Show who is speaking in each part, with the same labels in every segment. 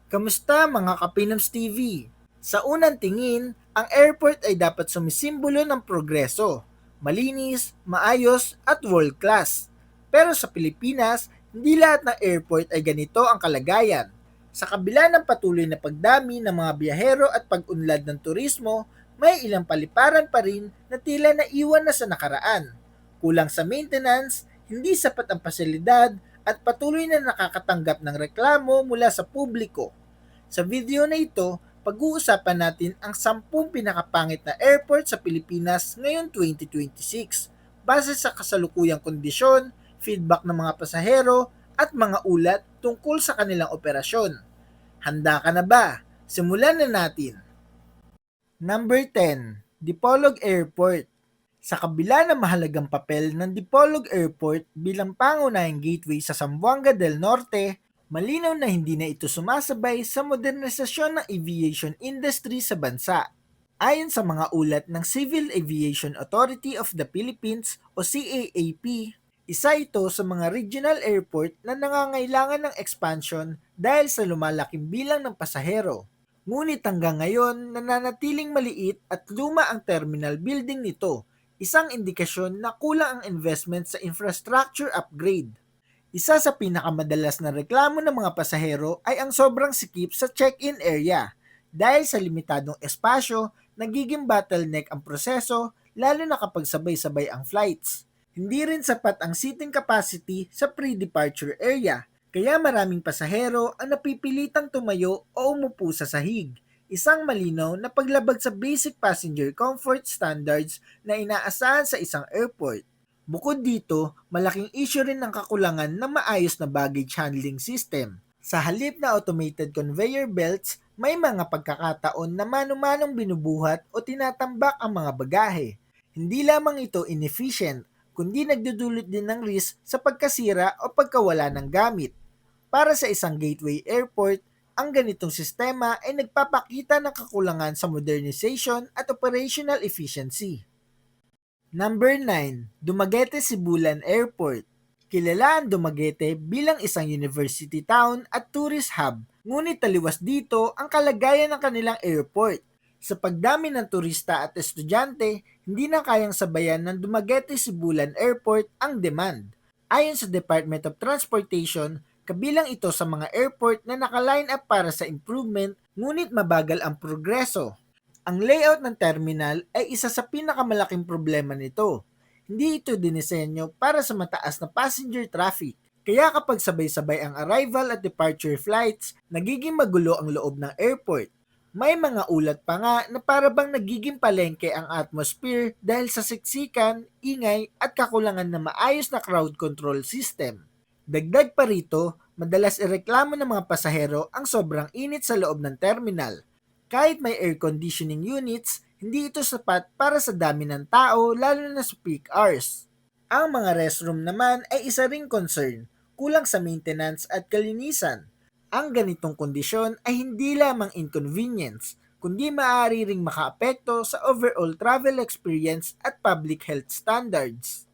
Speaker 1: Kamusta mga Kapinoms TV? Sa unang tingin, ang airport ay dapat sumisimbolo ng progreso, malinis, maayos at world class. Pero sa Pilipinas, hindi lahat ng airport ay ganito ang kalagayan. Sa kabila ng patuloy na pagdami ng mga biyahero at pag-unlad ng turismo, may ilang paliparan pa rin na tila naiwan na sa nakaraan. Kulang sa maintenance, hindi sapat ang pasilidad, at patuloy na nakakatanggap ng reklamo mula sa publiko. Sa video na ito, pag-uusapan natin ang 10 pinakapangit na airport sa Pilipinas ngayong 2026 base sa kasalukuyang kondisyon, feedback ng mga pasahero, at mga ulat tungkol sa kanilang operasyon. Handa ka na ba? Simulan na natin. Number 10, Dipolog Airport. Sa kabila ng mahalagang papel ng Dipolog Airport bilang pangunahing gateway sa Zamboanga del Norte, malinaw na hindi na ito sumasabay sa modernisasyon ng aviation industry sa bansa. Ayon sa mga ulat ng Civil Aviation Authority of the Philippines o CAAP, isa ito sa mga regional airport na nangangailangan ng expansion dahil sa lumalaking bilang ng pasahero. Ngunit hanggang ngayon, nananatiling maliit at luma ang terminal building nito, isang indikasyon na kulang ang investment sa infrastructure upgrade. Isa sa pinakamadalas na reklamo ng mga pasahero ay ang sobrang sikip sa check-in area. Dahil sa limitadong espasyo, nagiging bottleneck ang proseso lalo na kapag sabay-sabay ang flights. Hindi rin sapat ang seating capacity sa pre-departure area, kaya maraming pasahero ang napipilitang tumayo o umupo sa sahig. Isang malinaw na paglabag sa basic passenger comfort standards na inaasahan sa isang airport. Bukod dito, malaking issue rin ng kakulangan ng maayos na baggage handling system. Sa halip na automated conveyor belts, may mga pagkakataon na mano-manong binubuhat o tinatambak ang mga bagahe. Hindi lamang ito inefficient, kundi nagdudulot din ng risk sa pagkasira o pagkawala ng gamit. Para sa isang gateway airport, ang ganitong sistema ay nagpapakita ng kakulangan sa modernization at operational efficiency. Number 9, Dumaguete Sibulan Airport. Kilala ang Dumaguete bilang isang university town at tourist hub, ngunit taliwas dito ang kalagayan ng kanilang airport. Sa pagdami ng turista at estudyante, hindi na kayang sabayan ng Dumaguete Sibulan Airport ang demand. Ayon sa Department of Transportation, kabilang ito sa mga airport na naka-line up para sa improvement, ngunit mabagal ang progreso. Ang layout ng terminal ay isa sa pinakamalaking problema nito. Hindi ito dinisenyo para sa mataas na passenger traffic. Kaya kapag sabay-sabay ang arrival at departure flights, nagiging magulo ang loob ng airport. May mga ulat pa nga na para bang nagiging palengke ang atmosphere dahil sa siksikan, ingay at kakulangan na maayos na crowd control system. Dagdag pa rito, madalas ireklamo ng mga pasahero ang sobrang init sa loob ng terminal. Kahit may air conditioning units, hindi ito sapat para sa dami ng tao lalo na sa peak hours. Ang mga restroom naman ay isa ring concern, kulang sa maintenance at kalinisan. Ang ganitong kondisyon ay hindi lamang inconvenience, kundi maaari ring makaapekto sa overall travel experience at public health standards.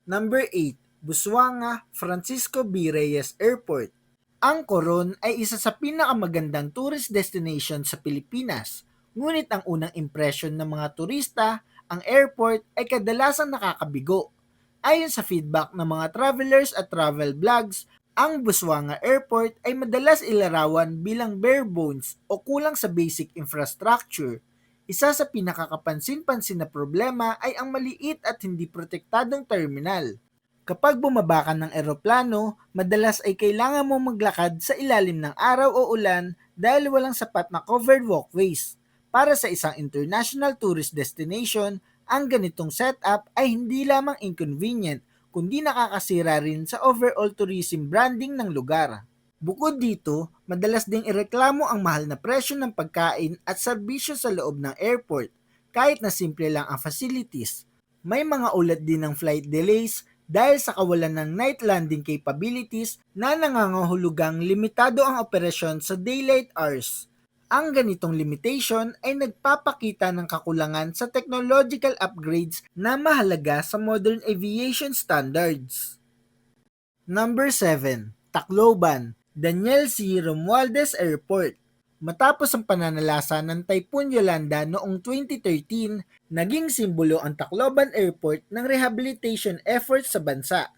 Speaker 1: Number 8, Busuanga Francisco B. Reyes Airport. Ang Coron ay isa sa pinakamagandang tourist destination sa Pilipinas. Ngunit ang unang impresyon ng mga turista, ang airport ay kadalasang nakakabigo. Ayon sa feedback ng mga travelers at travel blogs, ang Busuanga Airport ay madalas ilarawan bilang bare bones o kulang sa basic infrastructure. Isa sa pinakakapansin-pansin na problema ay ang maliit at hindi protektadong terminal. Kapag bumaba ka ng eroplano, madalas ay kailangan mo maglakad sa ilalim ng araw o ulan dahil walang sapat na covered walkways. Para sa isang international tourist destination, ang ganitong setup ay hindi lamang inconvenient, kundi nakakasira rin sa overall tourism branding ng lugar. Bukod dito, madalas ding ireklamo ang mahal na presyo ng pagkain at serbisyo sa loob ng airport, kahit na simple lang ang facilities. May mga ulat din ng flight delays dahil sa kawalan ng night landing capabilities na nangangahulugang limitado ang operasyon sa daylight hours. Ang ganitong limitation ay nagpapakita ng kakulangan sa technological upgrades na mahalaga sa modern aviation standards. Number 7, Tacloban. Daniel C. Romualdez Airport. Matapos ang pananalasa ng Typhoon Yolanda noong 2013, naging simbolo ang Tacloban Airport ng rehabilitation efforts sa bansa.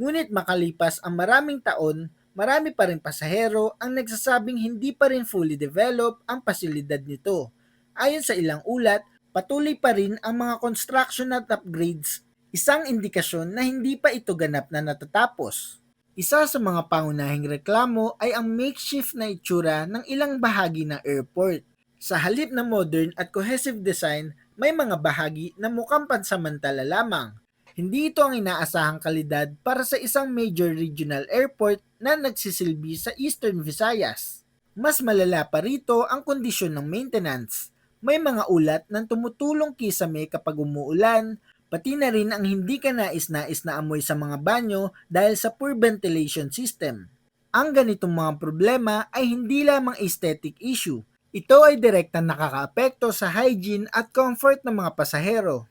Speaker 1: Ngunit makalipas ang maraming taon, marami pa rin pasahero ang nagsasabing hindi pa rin fully developed ang pasilidad nito. Ayon sa ilang ulat, patuloy pa rin ang mga construction at upgrades, isang indikasyon na hindi pa ito ganap na natatapos. Isa sa mga pangunahing reklamo ay ang makeshift na itsura ng ilang bahagi ng airport. Sa halip na modern at cohesive design, may mga bahagi na mukhang pansamantala lamang. Hindi ito ang inaasahang kalidad para sa isang major regional airport na nagsisilbi sa Eastern Visayas. Mas malala pa rito ang kondisyon ng maintenance. May mga ulat ng tumutulong kisame kapag umuulan, pati na rin ang hindi ka nais-nais na amoy sa mga banyo dahil sa poor ventilation system. Ang ganitong mga problema ay hindi lamang aesthetic issue. Ito ay direktang nakakaapekto sa hygiene at comfort ng mga pasahero.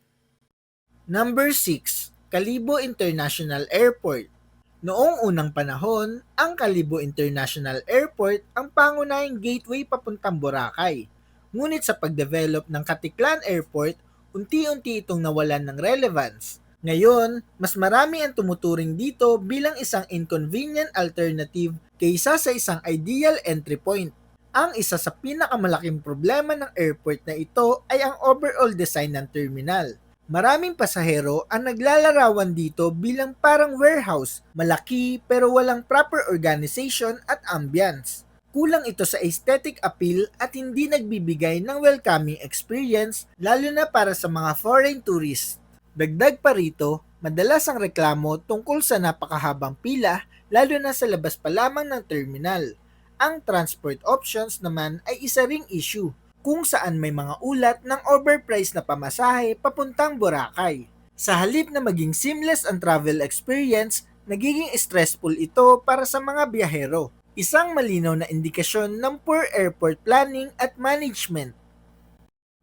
Speaker 1: Number 6, Kalibo International Airport. Noong unang panahon, ang Kalibo International Airport ang pangunahing gateway papuntang Boracay. Ngunit sa pagdevelop ng Katiklan Airport, unti-unti itong nawalan ng relevance. Ngayon, mas marami ang tumuturing dito bilang isang inconvenient alternative kaysa sa isang ideal entry point. Ang isa sa pinakamalaking problema ng airport na ito ay ang overall design ng terminal. Maraming pasahero ang naglalarawan dito bilang parang warehouse, malaki pero walang proper organization at ambience. Kulang ito sa aesthetic appeal at hindi nagbibigay ng welcoming experience lalo na para sa mga foreign tourists. Dagdag pa rito, madalas ang reklamo tungkol sa napakahabang pila lalo na sa labas pa lamang ng terminal. Ang transport options naman ay isa ring issue kung saan may mga ulat ng overpriced na pamasahe papuntang Boracay. Sa halip na maging seamless ang travel experience, nagiging stressful ito para sa mga biyahero. Isang malinaw na indikasyon ng poor airport planning at management.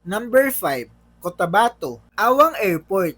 Speaker 1: Number 5, Cotabato, Awang Airport.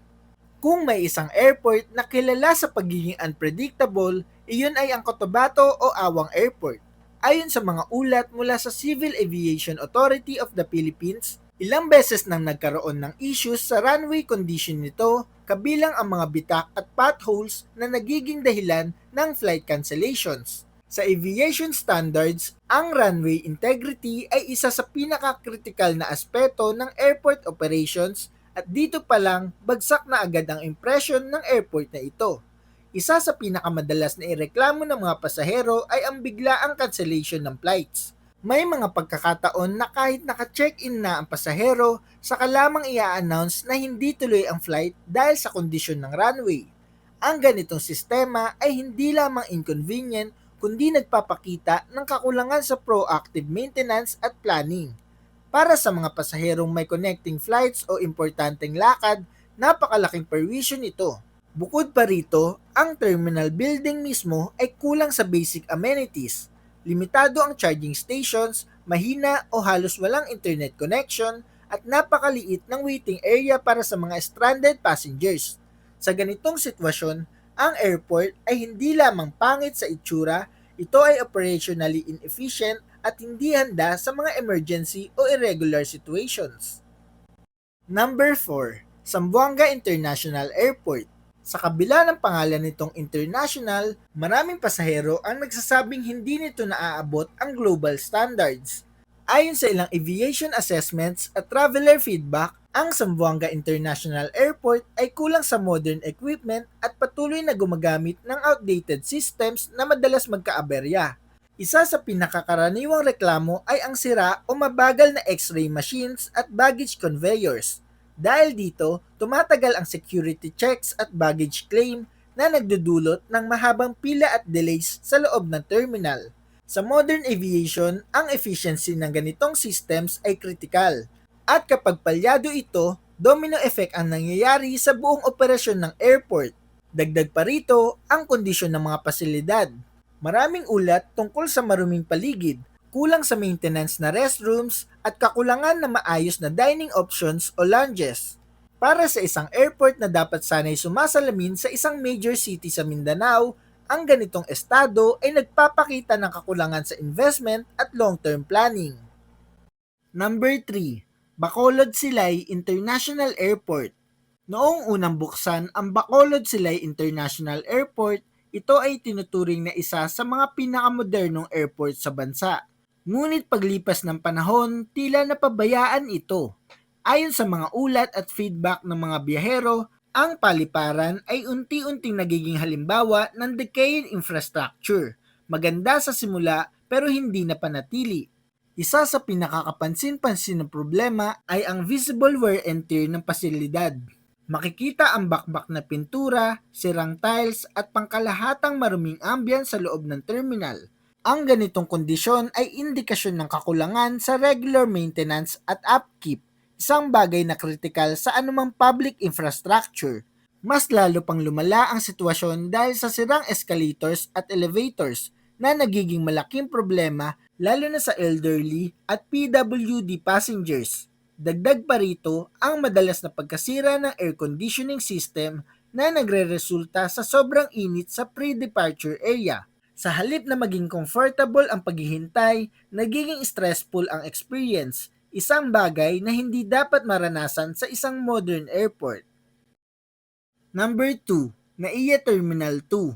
Speaker 1: Kung may isang airport na kilala sa pagiging unpredictable, iyon ay ang Cotabato o Awang Airport. Ayon sa mga ulat mula sa Civil Aviation Authority of the Philippines, ilang beses nang nagkaroon ng issues sa runway condition nito, kabilang ang mga bitak at potholes na nagiging dahilan ng flight cancellations. Sa aviation standards, ang runway integrity ay isa sa pinaka-critical na aspeto ng airport operations at dito pa lang bagsak na agad ang impression ng airport na ito. Isa sa pinakamadalas na ireklamo ng mga pasahero ay ang biglaang cancellation ng flights. May mga pagkakataon na kahit naka-check-in na ang pasahero, saka lamang i-announce na hindi tuloy ang flight dahil sa kondisyon ng runway. Ang ganitong sistema ay hindi lamang inconvenient kundi nagpapakita ng kakulangan sa proactive maintenance at planning. Para sa mga pasaherong may connecting flights o importanteng lakad, napakalaking perwisyon ito. Bukod pa rito, ang terminal building mismo ay kulang sa basic amenities. Limitado ang charging stations, mahina o halos walang internet connection, at napakaliit ng waiting area para sa mga stranded passengers. Sa ganitong sitwasyon, ang airport ay hindi lamang pangit sa itsura, ito ay operationally inefficient at hindi handa sa mga emergency o irregular situations. Number 4, Zamboanga International Airport. Sa kabila ng pangalan nitong international, maraming pasahero ang nagsasabing hindi nito naaabot ang global standards. Ayon sa ilang aviation assessments at traveler feedback, ang Zamboanga International Airport ay kulang sa modern equipment at patuloy na gumagamit ng outdated systems na madalas magkaaberya. Isa sa pinakakaraniwang reklamo ay ang sira o mabagal na X-ray machines at baggage conveyors. Dahil dito, tumatagal ang security checks at baggage claim na nagdudulot ng mahabang pila at delays sa loob ng terminal. Sa modern aviation, ang efficiency ng ganitong systems ay kritikal. At kapag palyado ito, domino effect ang nangyayari sa buong operasyon ng airport. Dagdag pa rito ang kondisyon ng mga pasilidad. Maraming ulat tungkol sa maruming paligid, kulang sa maintenance na restrooms, at kakulangan na maayos na dining options o lounges. Para sa isang airport na dapat sanay sumasalamin sa isang major city sa Mindanao, Ang ganitong estado ay nagpapakita ng kakulangan sa investment at long-term planning. Number 3, Bacolod Silay International Airport. Noong unang buksan ang Bacolod Silay International Airport, ito ay tinuturing na isa sa mga pinakamodernong airport sa bansa. Ngunit paglipas ng panahon, tila napabayaan ito. Ayon sa mga ulat at feedback ng mga biyahero, ang paliparan ay unti-unting nagiging halimbawa ng decaying infrastructure. Maganda sa simula pero hindi na panatili. Isa sa pinakakapansin-pansin na problema ay ang visible wear and tear ng pasilidad. Makikita ang bakbak na pintura, sirang tiles at pangkalahatang maruming ambience sa loob ng terminal. Ang ganitong kondisyon ay indikasyon ng kakulangan sa regular maintenance at upkeep, isang bagay na kritikal sa anumang public infrastructure. Mas lalo pang lumala ang sitwasyon dahil sa sirang escalators at elevators na nagiging malaking problema lalo na sa elderly at PWD passengers. Dagdag pa rito ang madalas na pagkasira ng air conditioning system na nagre-resulta sa sobrang init sa pre-departure area. Sa halip na maging comfortable ang paghihintay, nagiging stressful ang experience, isang bagay na hindi dapat maranasan sa isang modern airport. Number 2, NAIA Terminal 2.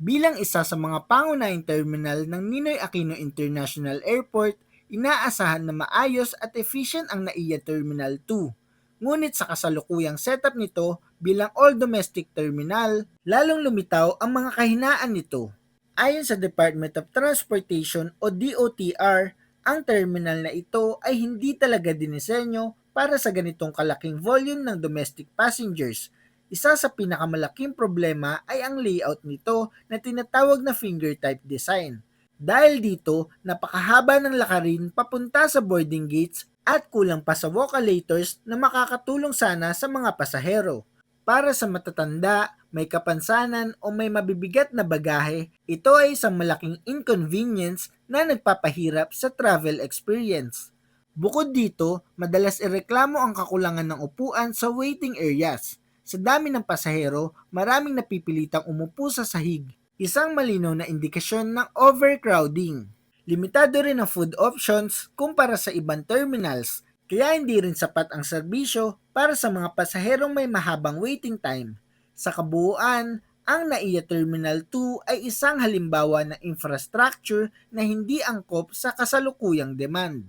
Speaker 1: Bilang isa sa mga pangunahing terminal ng Ninoy Aquino International Airport, inaasahan na maayos at efficient ang NAIA Terminal 2. Ngunit sa kasalukuyang setup nito bilang all-domestic terminal, lalong lumitaw ang mga kahinaan nito. Ayon sa Department of Transportation o DOTR, ang terminal na ito ay hindi talaga dinisenyo para sa ganitong kalaking volume ng domestic passengers. Isa sa pinakamalaking problema ay ang layout nito na tinatawag na finger type design. Dahil dito, napakahaba ng lakarin papunta sa boarding gates at kulang pa sa walkolators na makakatulong sana sa mga pasahero. Para sa matatanda, may kapansanan o may mabibigat na bagahe, ito ay isang malaking inconvenience na nagpapahirap sa travel experience. Bukod dito, madalas ireklamo ang kakulangan ng upuan sa waiting areas. Sa dami ng pasahero, maraming napipilitang umupo sa sahig, isang malinaw na indikasyon ng overcrowding. Limitado rin ang food options kumpara sa ibang terminals, kaya hindi rin sapat ang serbisyo para sa mga pasaherong may mahabang waiting time. Sa kabuuan, ang NAIA Terminal 2 ay isang halimbawa ng infrastructure na hindi angkop sa kasalukuyang demand.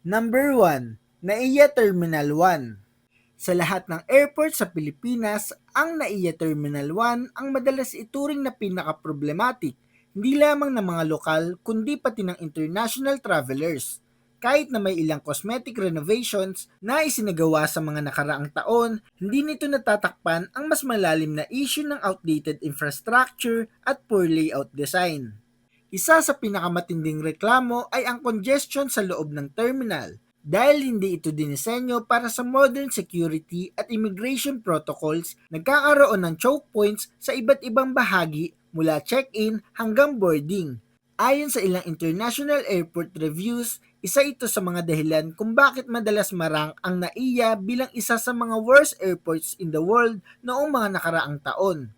Speaker 1: Number 1, NAIA Terminal 1. Sa lahat ng airport sa Pilipinas, ang NAIA Terminal 1 ang madalas ituring na pinaka-problematic, hindi lamang ng mga lokal kundi pati ng international travelers. Kahit na may ilang cosmetic renovations na isinagawa sa mga nakaraang taon, hindi nito natatakpan ang mas malalim na issue ng outdated infrastructure at poor layout design. Isa sa pinakamatinding reklamo ay ang congestion sa loob ng terminal. Dahil hindi ito dinisenyo para sa modern security at immigration protocols, nagkakaroon ng choke points sa iba't ibang bahagi mula check-in hanggang boarding. Ayon sa ilang international airport reviews, isa ito sa mga dahilan kung bakit madalas marang ang NAIA bilang isa sa mga worst airports in the world noong mga nakaraang taon.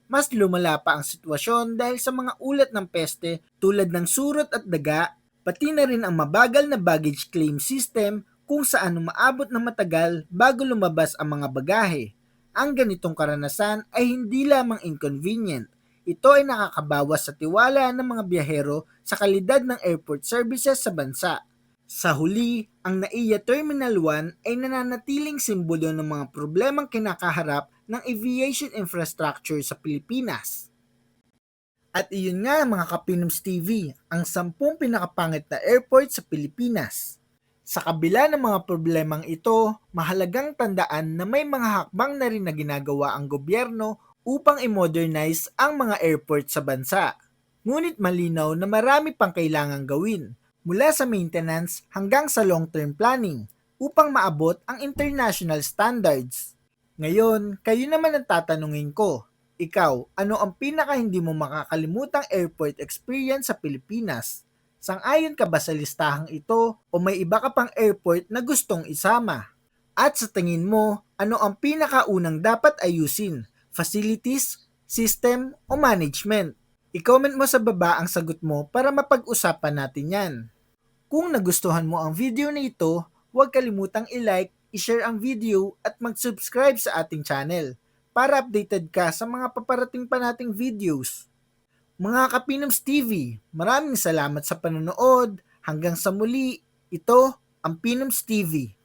Speaker 1: Mas lumala pa ang sitwasyon dahil sa mga ulat ng peste tulad ng surot at daga, pati na rin ang mabagal na baggage claim system kung saan umaabot na matagal bago lumabas ang mga bagahe. Ang ganitong karanasan ay hindi lamang inconvenient, ito ay nakakabawas sa tiwala ng mga biyahero sa kalidad ng airport services sa bansa. Sa huli, ang NAIA Terminal 1 ay nananatiling simbolo ng mga problemang kinakaharap ng aviation infrastructure sa Pilipinas. At iyon nga mga Kapinoms TV, ang 10 pinakapangit na airport sa Pilipinas. Sa kabila ng mga problemang ito, mahalagang tandaan na may mga hakbang na rin na ginagawa ang gobyerno upang i-modernize ang mga airport sa bansa. Ngunit malinaw na marami pang kailangang gawin, mula sa maintenance hanggang sa long-term planning, upang maabot ang international standards. Ngayon, kayo naman ang tatanungin ko. Ikaw, ano ang pinaka hindi mo makakalimutang airport experience sa Pilipinas? Sang-ayon ka ba sa listahang ito o may iba ka pang airport na gustong isama? At sa tingin mo, ano ang pinakaunang dapat ayusin? Facilities, system o management? I-comment mo sa baba ang sagot mo para mapag-usapan natin yan. Kung nagustuhan mo ang video na ito, huwag kalimutang i-like, i-share ang video at mag-subscribe sa ating channel para updated ka sa mga paparating pa nating videos. Mga Kapinoms TV, maraming salamat sa panonood. Hanggang sa muli, ito ang Pinoms TV.